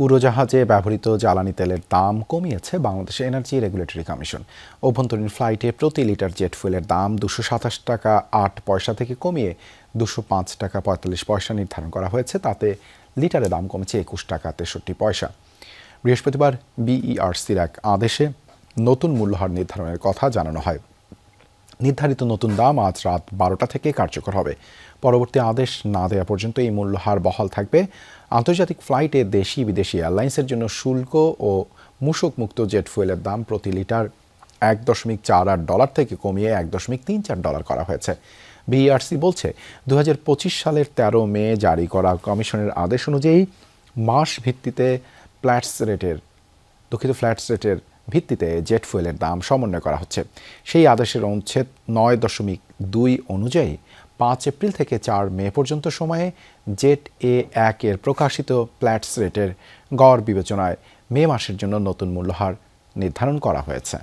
উড়োজাহাজে ব্যবহৃত জ্বালানি তেলের দাম কমিয়েছে বাংলাদেশ এনার্জি রেগুলেটরি কমিশন। অভ্যন্তরীণ ফ্লাইটে প্রতি লিটার জেট ফুয়েলের দাম 227 টাকা 8 পয়সা থেকে কমিয়ে 205 টাকা 45 পয়সা নির্ধারণ করা হয়েছে। তাতে লিটারে দাম কমেছে 21 টাকা 63 পয়সা। বৃহস্পতিবার বিইআরসির এক আদেশে নতুন মূল্যহার নির্ধারণের কথা জানানো হয়। নির্ধারিত নতুন দাম আজ রাত 12টা থেকে কার্যকর হবে। পরবর্তী আদেশ না দেওয়া পর্যন্ত এই মূল্যহার বহাল থাকবে। আন্তর্জাতিক ফ্লাইটে দেশি বিদেশি এয়ারলাইন্সের জন্য শুল্ক ও মূসক-মুক্ত জেট ফুয়েলের দাম প্রতি লিটার $1.48 থেকে কমিয়ে $1.34 করা হয়েছে। বিইআরসি বলছে 2025 সালের 13 মে জারি করা কমিশনের আদেশ অনুযায়ী মাস ভিত্তিতে ফ্ল্যাটস রেটের ভিত্তিতে জেট ফুয়েলের দাম সমন্বয় করা হচ্ছে। সেই আদেশের অনুচ্ছেদ 9.2 অনুযায়ী 5 এপ্রিল থেকে 4 মে পর্যন্ত সময়ে জেট A1 এর প্রকাশিত ফ্ল্যাটস রেটের গড় বিবেচনায় মে মাসের জন্য নতুন মূল্যহার নির্ধারণ করা হয়েছে।